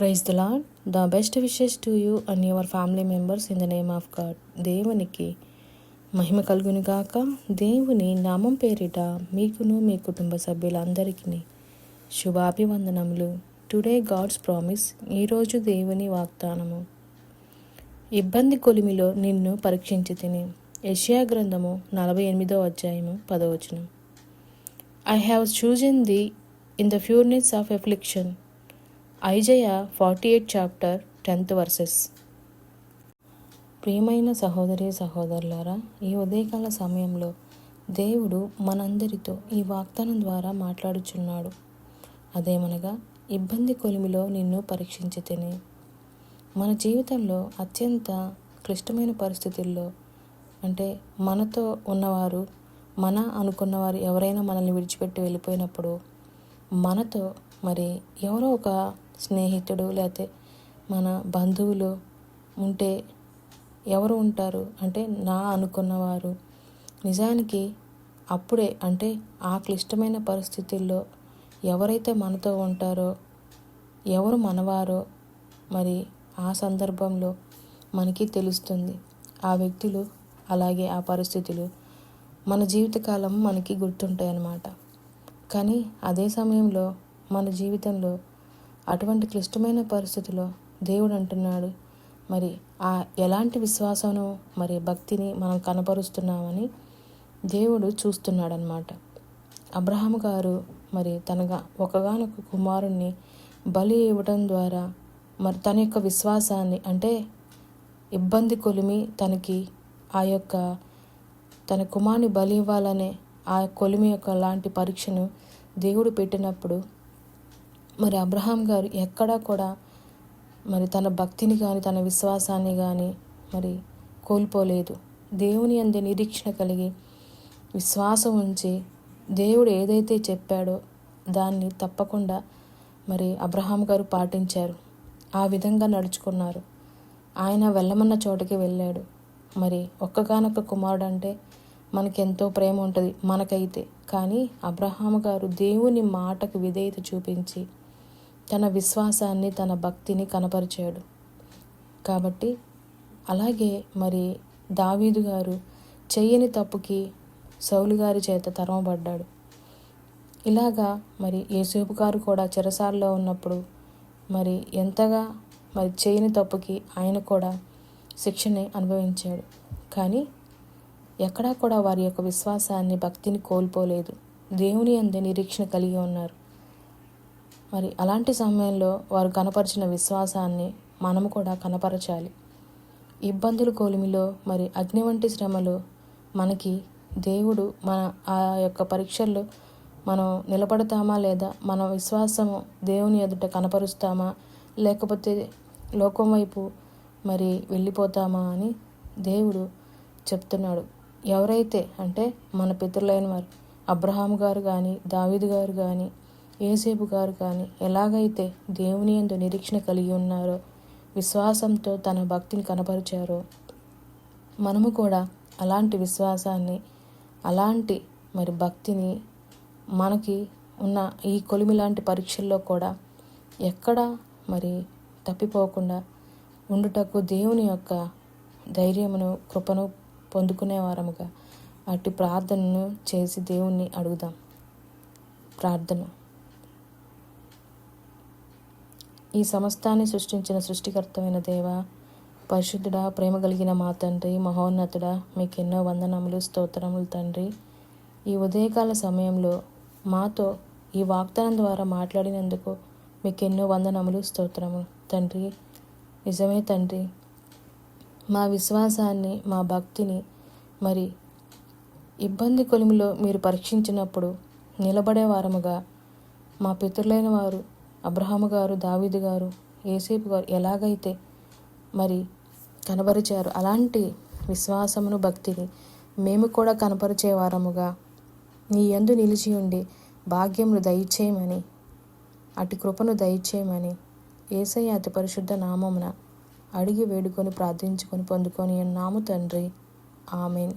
Praise the Lord. The best wishes to you and your family members in the name of God. దేవునికి మహిమ కలుగును గాక. దేవుని నామం పేరిట మీకును మీ కుటుంబ సభ్యులందరికీ శుభాభివందనములు. Today God's promise. ఈరోజు దేవుని వాగ్దానము. ఇబ్బంది కొలిమిలో నిన్ను పరీక్షించి తిని. యెషయా గ్రంథము 48వ అధ్యాయము 10వ వచనం. I have chosen thee in the furnace of affliction. Isaiah 48 chapter 10th verses. ప్రియమైన సహోదరి సహోదరులారా, ఈ ఉదయకాల సమయంలో దేవుడు మనందరితో ఈ వాగ్దానం ద్వారా మాట్లాడుచున్నాడు. అదేమనగా, ఇబ్బంది కొలిమిలో నిన్ను పరీక్షించి తిని. మన జీవితంలో అత్యంత క్లిష్టమైన పరిస్థితుల్లో, అంటే మనతో ఉన్నవారు, మన అనుకున్నవారు ఎవరైనా మనల్ని విడిచిపెట్టి వెళ్ళిపోయినప్పుడు, మనతో మరి ఎవరో ఒక స్నేహితుడు లేకపోతే మన బంధువులు ఉంటే ఎవరు ఉంటారు అంటే నా అనుకున్నవారు. నిజానికి అప్పుడే, అంటే ఆ క్లిష్టమైన పరిస్థితుల్లో ఎవరైతే మనతో ఉంటారో, ఎవరు మనవారో మరి ఆ సందర్భంలో మనకి తెలుస్తుంది. ఆ వ్యక్తులు అలాగే ఆ పరిస్థితులు మన జీవితకాలం మనకి గుర్తుంటాయి అన్నమాట. కానీ అదే సమయంలో మన జీవితంలో అటువంటి క్లిష్టమైన పరిస్థితిలో దేవుడు అంటున్నాడు, మరి ఆ ఎలాంటి విశ్వాసను మరి భక్తిని మనం కనపరుస్తున్నామని దేవుడు చూస్తున్నాడు అన్నమాట. అబ్రహాము గారు మరి ఒకగానొక కుమారుణ్ణి బలి ఇవ్వడం ద్వారా మరి తన యొక్క విశ్వాసాన్ని, అంటే ఇబ్బంది కొలిమి తనకి ఆ యొక్క తన కుమారుని బలి ఇవ్వాలనే ఆ కొలిమి యొక్క లాంటి పరీక్షను దేవుడు పెట్టినప్పుడు మరి అబ్రహాం గారు ఎక్కడా కూడా మరి తన భక్తిని కానీ తన విశ్వాసాన్ని కానీ మరి కోల్పోలేదు. దేవుని యందు నిరీక్షణ కలిగి విశ్వాసం ఉంచి దేవుడు ఏదైతే చెప్పాడో దాన్ని తప్పకుండా మరి అబ్రహాం గారు పాటించారు. ఆ విధంగా నడుచుకున్నారు. ఆయన వెళ్ళమన్న చోటకి వెళ్ళాడు. మరి ఒక్కగానొక్క కుమారుడు అంటే మనకెంతో ప్రేమ ఉంటుంది మనకైతే. కానీ అబ్రహాము గారు దేవుని మాటకు విధేయత చూపించి తన విశ్వాసాన్ని, తన భక్తిని కనపరిచాడు. కాబట్టి అలాగే మరి దావీదు గారు చెయ్యని తప్పుకి సౌలు గారి చేత తరమబడ్డాడు. ఇలాగా మరి యేసేపు గారు కూడా చెరసాలలో ఉన్నప్పుడు మరి ఎంతగా మరి చేయని తప్పుకి ఆయన కూడా శిక్షని అనుభవించాడు. కానీ ఎక్కడా కూడా వారి యొక్క విశ్వాసాన్ని, భక్తిని కోల్పోలేదు. దేవుని యందు నిరీక్షణ కలిగి ఉన్నారు. మరి అలాంటి సమయంలో వారు కనపరిచిన విశ్వాసాన్ని మనము కూడా కనపరచాలి. ఇబ్బందుల కొలిమిలో మరి అగ్ని వంటి శ్రమలు మనకి దేవుడు మన ఆ యొక్క పరీక్షల్లో మనం నిలబడతామా లేదా మన విశ్వాసము దేవుని ఎదుట కనపరుస్తామా లేకపోతే లోకం వైపు మరి వెళ్ళిపోతామా అని దేవుడు చెప్తున్నాడు. ఎవరైతే అంటే మన పితరులైన వారు అబ్రహాము గారు కానీ, దావీదు గారు కానీ, యేసేపు గారు కానీ ఎలాగైతే దేవుని యందు నిరీక్షణ కలిగి ఉన్నారో, విశ్వాసంతో తన భక్తిని కనపరిచారో, మనము కూడా అలాంటి విశ్వాసాన్ని, అలాంటి మరి భక్తిని మనకి ఉన్న ఈ కొలిమి లాంటి పరీక్షల్లో కూడా ఎక్కడా మరి తప్పిపోకుండా ఉండుటకు దేవుని యొక్క ధైర్యమును, కృపను పొందుకునే వారముగా అట్టి ప్రార్థనను చేసి దేవుణ్ణి అడుగుదాం. ప్రార్థన. ఈ సమస్తాన్ని సృష్టించిన సృష్టికర్తమైన దేవ, పరిశుద్ధుడా, ప్రేమ కలిగిన మా తండ్రి, మహోన్నతుడా, మీకు ఎన్నో వందనములు, స్తోత్రములు తండ్రి. ఈ ఉదయకాల సమయంలో మాతో ఈ వాగ్దానం ద్వారా మాట్లాడినందుకు మీకు ఎన్నో వందనములు, స్తోత్రములు తండ్రి. నిజమే తండ్రి, మా విశ్వాసాన్ని, మా భక్తిని మరి ఇబ్బంది కొలిమిలో మీరు పరీక్షించినప్పుడు నిలబడే వారముగా మా పితరులైన వారు అబ్రహాము గారు, దావీదు గారు, యేసేపు గారు ఎలాగైతే మరి కనపరిచారు, అలాంటి విశ్వాసమును, భక్తిని మేము కూడా కనపరిచే వారముగా నీ యందు నిలిచి ఉండి భాగ్యమును దయచేయమని, అటు కృపను దయచేయమని యేసయ్య అతి పరిశుద్ధ నామమున అడిగి వేడుకొని ప్రార్థించుకొని పొందుకొని ఉన్నాము తండ్రి. ఆమెన్.